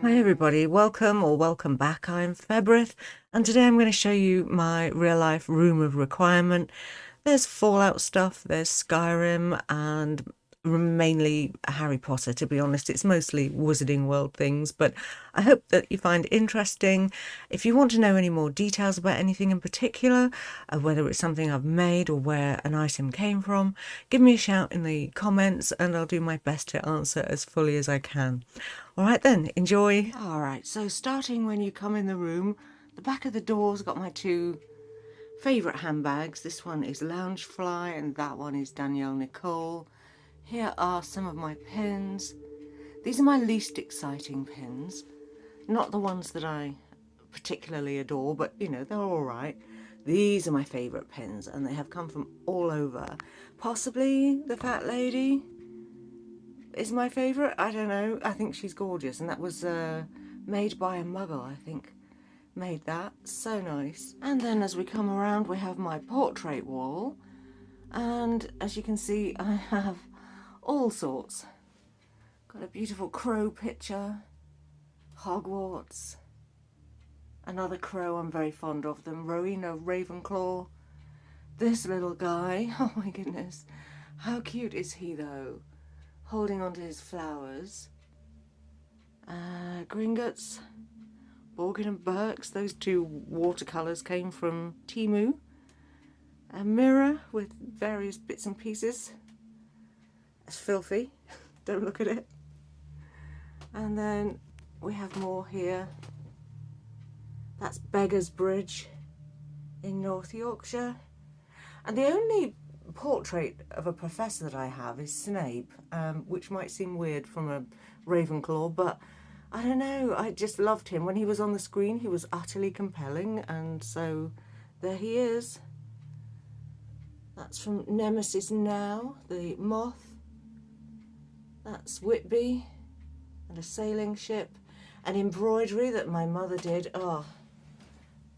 Hi everybody, welcome or welcome back. I'm Febrith, and today I'm going to show you my real life room of requirement. There's Fallout stuff, there's Skyrim, and mainly Harry Potter. To be honest, it's mostly Wizarding World things, but I hope that you find it interesting. If you want to know any more details about anything in particular, whether it's something I've made or where an item came from, give me a shout in the comments and I'll do my best to answer as fully as I can. All right then, enjoy. All right, so starting when you come in the room, the back of the door's got my two favourite handbags. This one is Loungefly and that one is Danielle Nicole. Here are some of my pins. These are my least exciting pins. Not the ones that I particularly adore, but you know, they're all right. These are my favourite pins and they have come from all over. Possibly the fat lady is my favourite. I don't know. I think she's gorgeous, and that was made by a muggle, I think. Made that. So nice. And then as we come around, we have my portrait wall. And as you can see, I have all sorts. Got a beautiful crow picture, Hogwarts, another crow, I'm very fond of them, Rowena Ravenclaw. This little guy, oh my goodness, how cute is he though? Holding onto his flowers. Gringotts, Borgin and Burke's, those two watercolours came from Timu. A mirror with various bits and pieces. It's filthy, don't look at it. And then we have more here. That's Beggar's Bridge in North Yorkshire. And the only portrait of a professor that I have is Snape, which might seem weird from a Ravenclaw, but I don't know, I just loved him. When he was on the screen, he was utterly compelling, and so there he is. That's from Nemesis Now, the moth. That's Whitby and a sailing ship. An embroidery that my mother did,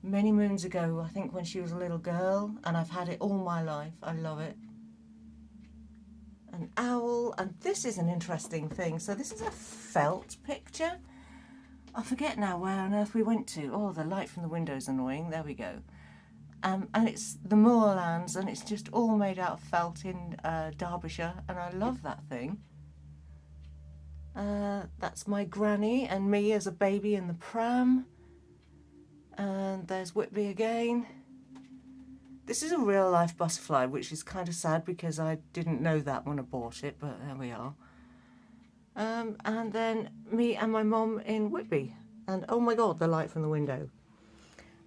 many moons ago, I think when she was a little girl, and I've had it all my life. I love it. An owl, and this is an interesting thing. So this is a felt picture. I forget now where on earth we went to. Oh, the light from the window's annoying. There we go. And it's the moorlands, and it's just all made out of felt in Derbyshire, and I love that thing. That's my granny and me as a baby in the pram. And there's Whitby again. This is a real life butterfly, which is kind of sad because I didn't know that when I bought it, but there we are. And then me and my mum in Whitby. And oh my God, the light from the window.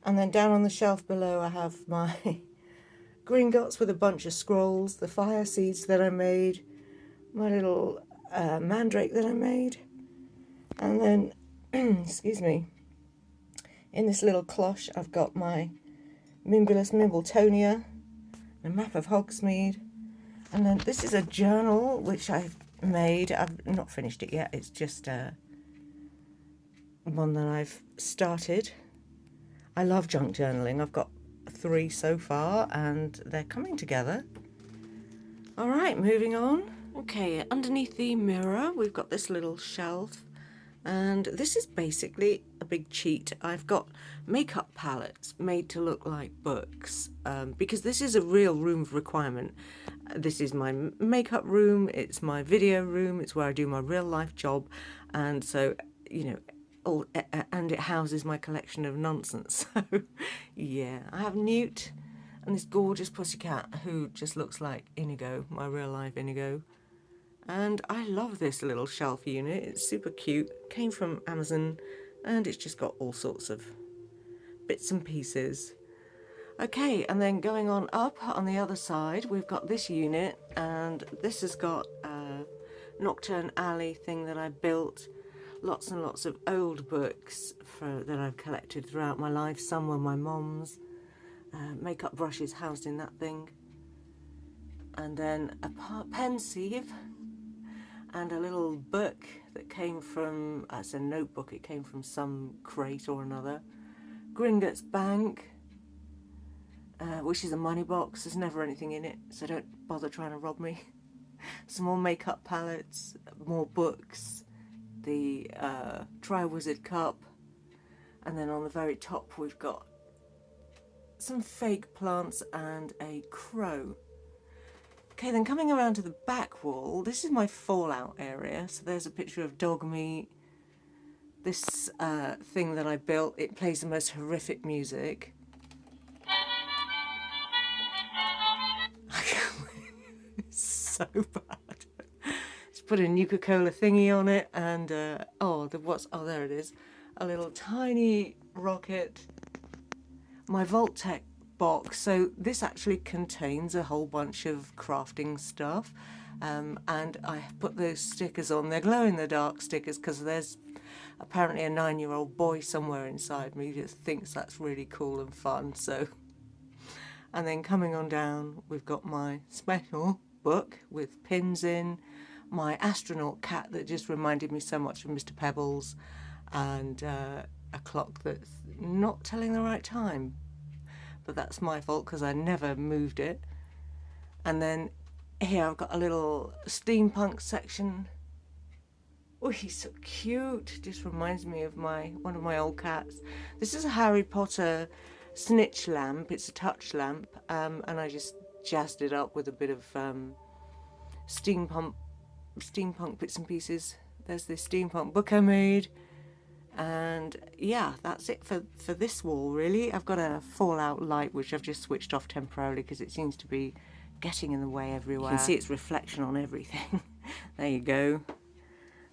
And then down on the shelf below I have my Gringotts with a bunch of scrolls, the fire seeds that I made, my little mandrake that I made. And then, excuse me, in this little cloche I've got my Mimbulus Mimbletonia, a map of Hogsmeade, and then this is a journal which I've made. I've not finished it yet, it's just one that I've started. I love junk journaling. I've got 3 so far and they're coming together. Alright, moving on. Okay, underneath the mirror we've got this little shelf, and this is basically a big cheat. I've got makeup palettes made to look like books, because this is a real room of requirement. This is my makeup room, it's my video room, it's where I do my real life job, and so, you know, and it houses my collection of nonsense. So, yeah, I have Newt and this gorgeous pussycat who just looks like Inigo, my real life Inigo. And I love this little shelf unit. It's super cute. Came from Amazon, and it's just got all sorts of bits and pieces. Okay, and then going on up on the other side, we've got this unit, and this has got a Nocturne Alley thing that I built. Lots and lots of old books that I've collected throughout my life. Some were my mom's. Makeup brushes housed in that thing. And then a pensieve and a little book that came from, it's a notebook, it came from some crate or another. Gringotts Bank, which is a money box. There's never anything in it, so don't bother trying to rob me. Some more makeup palettes, more books, the Tri-Wizard cup, and then on the very top we've got some fake plants and a crow. Okay, then coming around to the back wall, this is my fallout area. So there's a picture of dog meat. This thing that I built, it plays the most horrific music. It's so bad. Just put a Nuka-Cola thingy on it, and there it is, a little tiny rocket. My Vault-Tec box, so this actually contains a whole bunch of crafting stuff, and I put those stickers on. They're glow-in-the-dark stickers because there's apparently a 9-year-old boy somewhere inside me that thinks that's really cool and fun. So, and then coming on down, we've got my special book with pins in, my astronaut cat that just reminded me so much of Mr. Pebbles, and a clock that's not telling the right time, but that's my fault because I never moved it. And then here I've got a little steampunk section. Oh, he's so cute. Just reminds me of one of my old cats. This is a Harry Potter snitch lamp. It's a touch lamp, and I just jazzed it up with a bit of steampunk bits and pieces. There's this steampunk book I made. And yeah, that's it for this wall, really. I've got a fallout light which I've just switched off temporarily because it seems to be getting in the way everywhere. You can see its reflection on everything. There you go.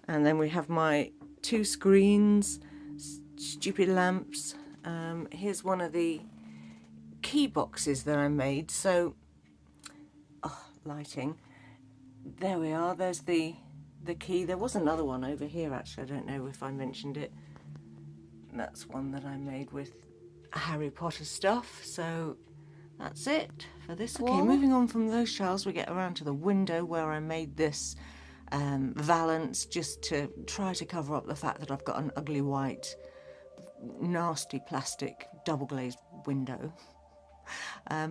And then we have my 2 screens, stupid lamps. Here's one of the key boxes that I made. So, lighting. There we are. There's the key. There was another one over here, actually. I don't know if I mentioned it. That's one that I made with Harry Potter stuff. So that's it for this wall. Okay, moving on from those shelves, we get around to the window where I made this valance just to try to cover up the fact that I've got an ugly white, nasty plastic double glazed window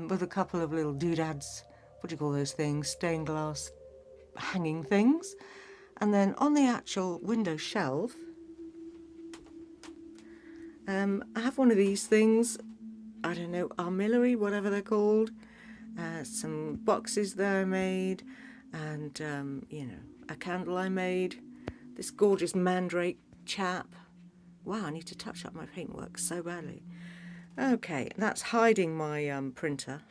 with a couple of little doodads. What do you call those things? Stained glass hanging things. And then on the actual window shelf, I have one of these things, I don't know, armillary, whatever they're called. Some boxes that I made, and, a candle I made. This gorgeous mandrake chap. Wow, I need to touch up my paintwork so badly. Okay, that's hiding my printer.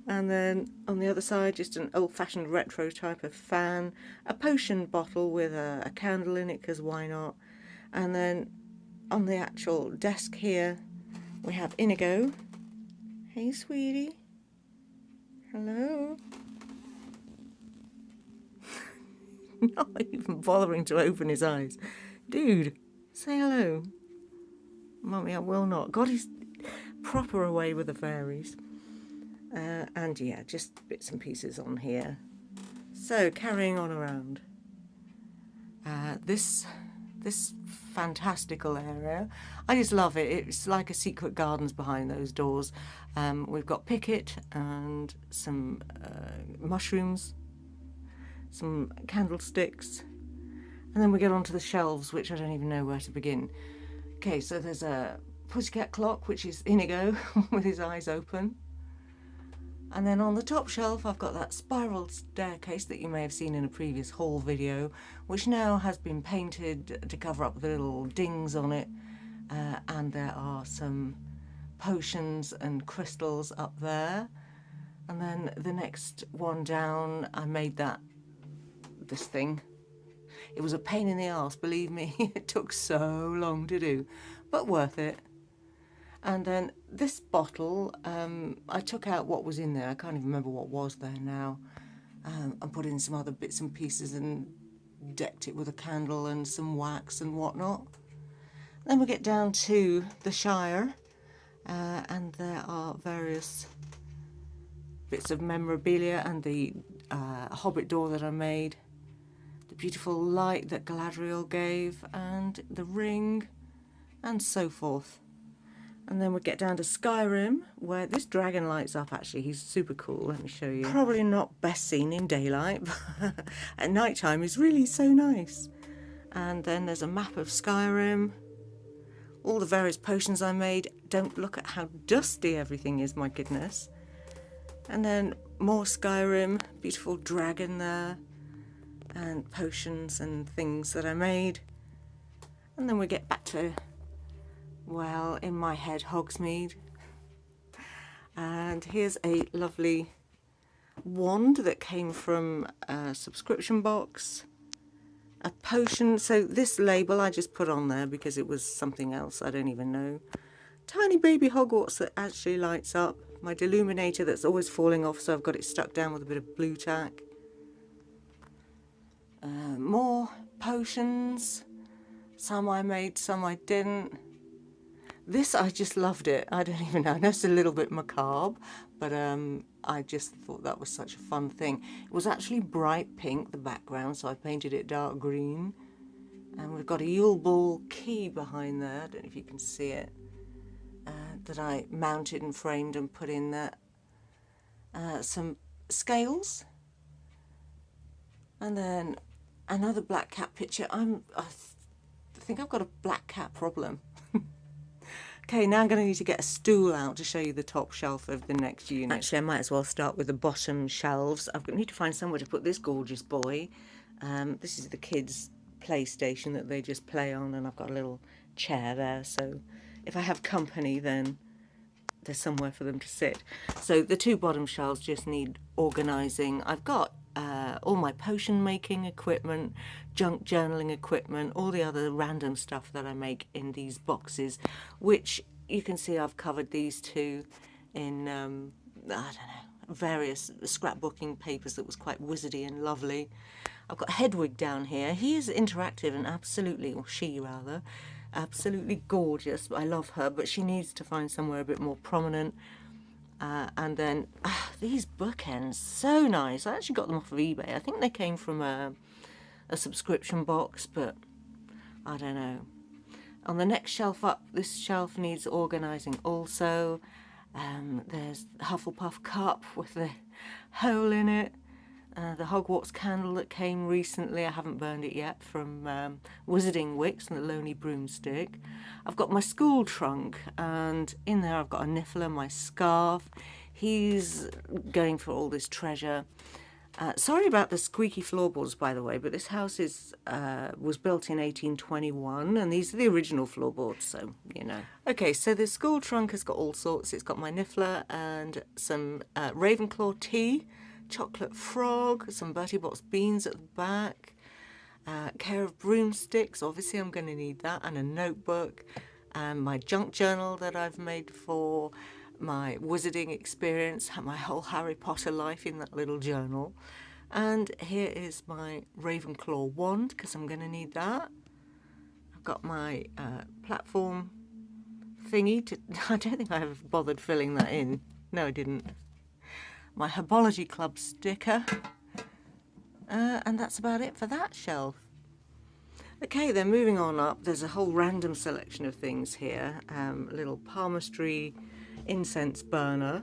And then on the other side, just an old-fashioned retro type of fan, a potion bottle with a candle in it, because why not? And then on the actual desk here, we have Inigo. Hey, sweetie. Hello. Not even bothering to open his eyes. Dude, say hello. Mummy, I will not. God, he's proper away with the fairies. And yeah, just bits and pieces on here. So, carrying on around. This fantastical area, I just love it. It's like a secret gardens behind those doors. We've got picket and some mushrooms, some candlesticks, and then we get onto the shelves, which I don't even know where to begin. Okay, so there's a pussycat clock, which is Inigo with his eyes open. And then on the top shelf, I've got that spiral staircase that you may have seen in a previous haul video, which now has been painted to cover up the little dings on it. And there are some potions and crystals up there. And then the next one down, I made this thing. It was a pain in the arse, believe me. It took so long to do, but worth it. And then this bottle, I took out what was in there. I can't even remember what was there now. I put in some other bits and pieces and decked it with a candle and some wax and whatnot. Then we get down to the Shire, and there are various bits of memorabilia and the hobbit door that I made, the beautiful light that Galadriel gave, and the ring, and so forth. And then we get down to Skyrim, where this dragon lights up, actually. He's super cool. Let me show you. Probably not best seen in daylight, but at night time is really so nice. And then there's a map of Skyrim, all the various potions I made. Don't look at how dusty everything is, my goodness. And then more Skyrim, beautiful dragon there, and potions and things that I made. And then we get back to, well, in my head, Hogsmeade. And here's a lovely wand that came from a subscription box. A potion, so this label I just put on there because it was something else, I don't even know. Tiny baby Hogwarts that actually lights up. My deluminator that's always falling off, so I've got it stuck down with a bit of blue tack. More potions. Some I made, some I didn't. This, I just loved it. I don't even know. I know it's a little bit macabre, but I just thought that was such a fun thing. It was actually bright pink, the background, so I painted it dark green. And we've got a Yule Ball key behind there. I don't know if you can see it. That I mounted and framed and put in there. Some scales. And then another black cat picture. I think I've got a black cat problem. Okay, now I'm going to need to get a stool out to show you the top shelf of the next unit. Actually, I might as well start with the bottom shelves. I need to find somewhere to put this gorgeous boy. This is the kids' PlayStation that they just play on, and I've got a little chair there, so if I have company, then there's somewhere for them to sit. So the two bottom shelves just need organising. I've got all my potion making equipment, junk journaling equipment, all the other random stuff that I make in these boxes, which you can see I've covered these two in, I don't know, various scrapbooking papers that was quite wizardy and lovely. I've got Hedwig down here. He is interactive and absolutely, or she rather, absolutely gorgeous. I love her, but she needs to find somewhere a bit more prominent. And then these bookends, so nice. I actually got them off of eBay. I think they came from a subscription box, but I don't know. On the next shelf up, this shelf needs organising also. There's the Hufflepuff cup with the hole in it. The Hogwarts candle that came recently, I haven't burned it yet, from Wizarding Wicks and the Lonely Broomstick. I've got my school trunk, and in there I've got a Niffler, my scarf. He's going for all this treasure. Sorry about the squeaky floorboards, by the way, but this house was built in 1821, and these are the original floorboards, so, you know. Okay, so the school trunk has got all sorts. It's got my Niffler and some Ravenclaw tea, chocolate frog, some Bertie Bott's beans at the back, care of broomsticks, obviously I'm going to need that, and a notebook, and my junk journal that I've made for my wizarding experience, my whole Harry Potter life in that little journal. And here is my Ravenclaw wand, because I'm going to need that. I've got my platform thingy. I don't think I ever bothered filling that in. No, I didn't. My Herbology Club sticker, and that's about it for that shelf. Okay, then moving on up, there's a whole random selection of things here. A little palmistry incense burner,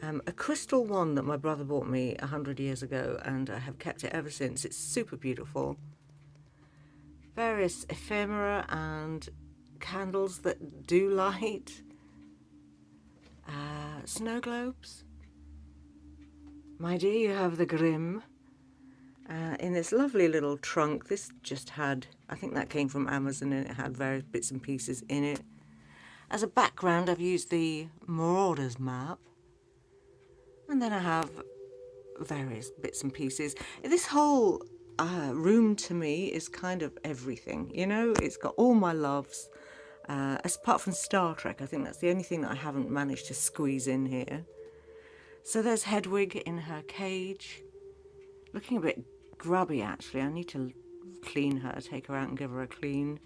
a crystal wand that my brother bought me 100 years ago, and I have kept it ever since. It's super beautiful. Various ephemera and candles that do light, snow globes. My dear, you have the Grim in this lovely little trunk. This just had, I think that came from Amazon, and it had various bits and pieces in it. As a background, I've used the Marauders map, and then I have various bits and pieces. This whole room to me is kind of everything, you know. It's got all my loves, apart from Star Trek. I think that's the only thing that I haven't managed to squeeze in here. So there's Hedwig in her cage, looking a bit grubby actually. I need to clean her, take her out and give her a clean.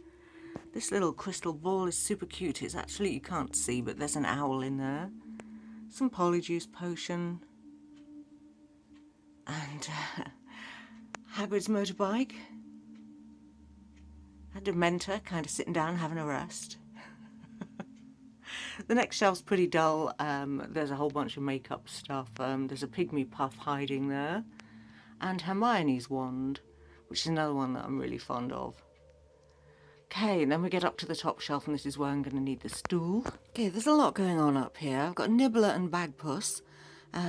This little crystal ball is super cute. It's actually, you can't see, but there's an owl in there. Some polyjuice potion. And Hagrid's motorbike. A Dementor kind of sitting down having a rest. The next shelf's pretty dull. There's a whole bunch of makeup stuff. There's a pygmy puff hiding there. And Hermione's wand, which is another one that I'm really fond of. Okay, and then we get up to the top shelf, and this is where I'm going to need the stool. Okay, there's a lot going on up here. I've got Nibbler and Bagpuss.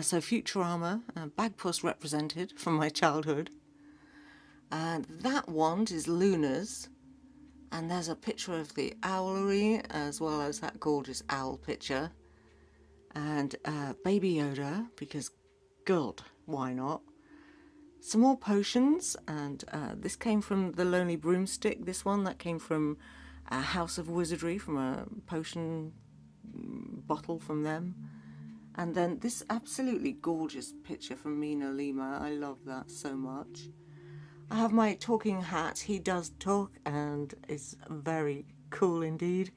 So Futurama, Bagpuss represented from my childhood. And that wand is Luna's. And there's a picture of the owlery, as well as that gorgeous owl picture. And Baby Yoda, because God, why not? Some more potions, and this came from the Lonely Broomstick. This one, that came from House of Wizardry, from a potion bottle from them. And then this absolutely gorgeous picture from Mina Lima. I love that so much. I have my talking hat. He does talk and is very cool indeed.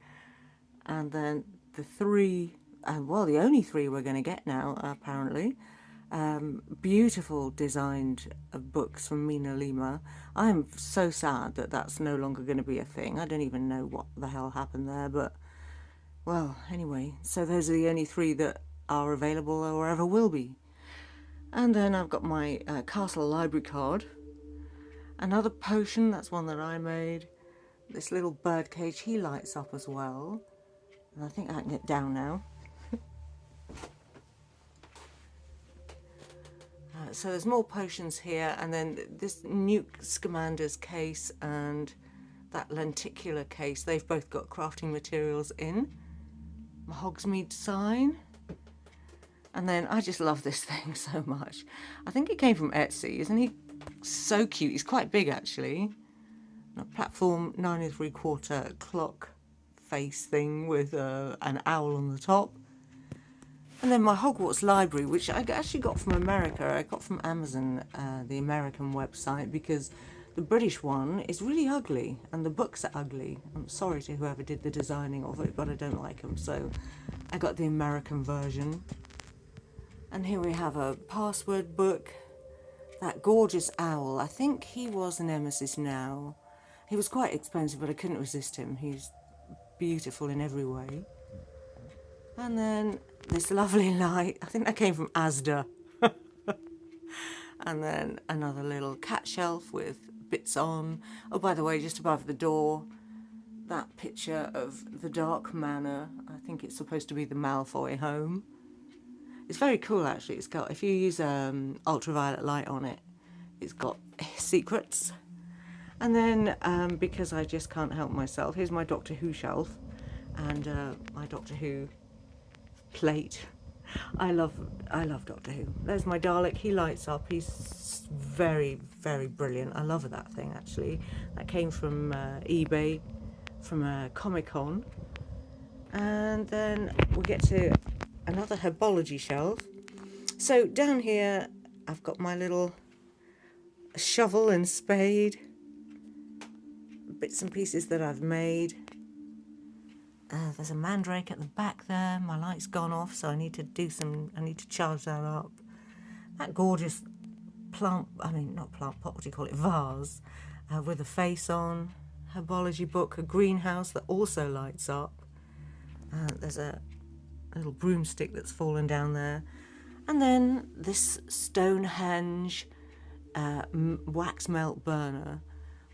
And then the three, well, the only three we're going to get now, apparently. Beautiful designed books from Mina Lima. I am so sad that that's no longer going to be a thing. I don't even know what the hell happened there, but well, anyway, so those are the only three that are available or ever will be. And then I've got my Castle Library card. Another potion, that's one that I made. This little bird cage, he lights up as well. And I think I can get down now. So there's more potions here, and then this Nuke Scamander's case and that lenticular case, they've both got crafting materials in. My Hogsmeade sign. And then I just love this thing so much. I think it came from Etsy, isn't he? So cute. He's quite big actually. A platform 9 3/4 clock face thing with an owl on the top. And then my Hogwarts library, which I actually got from America. I got from Amazon, the American website, because the British one is really ugly and the books are ugly. I'm sorry to whoever did the designing of it, but I don't like them. So I got the American version. And here we have a password book. That gorgeous owl. I think he was Nemesis now. He was quite expensive, but I couldn't resist him. He's beautiful in every way. And then this lovely light. I think that came from Asda. And then another little cat shelf with bits on. Oh, by the way, just above the door, that picture of the Dark Manor. I think it's supposed to be the Malfoy home. It's very cool actually. It's got, if you use ultraviolet light on it, it's got secrets. And then because I just can't help myself, here's my Doctor Who shelf and my Doctor Who plate. I love Doctor Who. There's my Dalek. He lights up. He's very, very brilliant. I love that thing actually. That came from eBay, from a Comic-Con. And then we get to another herbology shelf. So down here I've got my little shovel and spade, bits and pieces that I've made. There's a mandrake at the back there. My light's gone off, so I need to charge that up. That gorgeous plant, I mean not plant pot, what do you call it, vase, with a face on. Herbology book, a greenhouse that also lights up. There's a little broomstick that's fallen down there. And then this Stonehenge wax melt burner,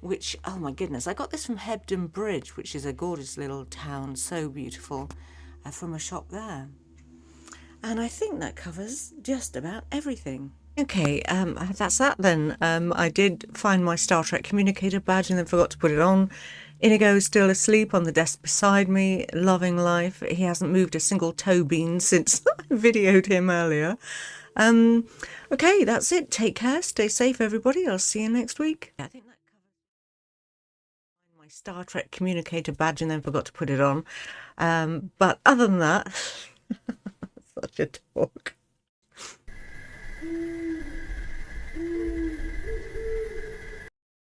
which, oh my goodness, I got this from Hebden Bridge, which is a gorgeous little town, so beautiful, from a shop there. And I think that covers just about everything. Okay, that's that then. I did find my Star Trek communicator badge and then forgot to put it on. Inigo is still asleep on the desk beside me, loving life. He hasn't moved a single toe bean since I videoed him earlier. Okay, that's it. Take care. Stay safe, everybody. I'll see you next week. I think that covers my Star Trek communicator badge and then forgot to put it on. But other than that, such a talk.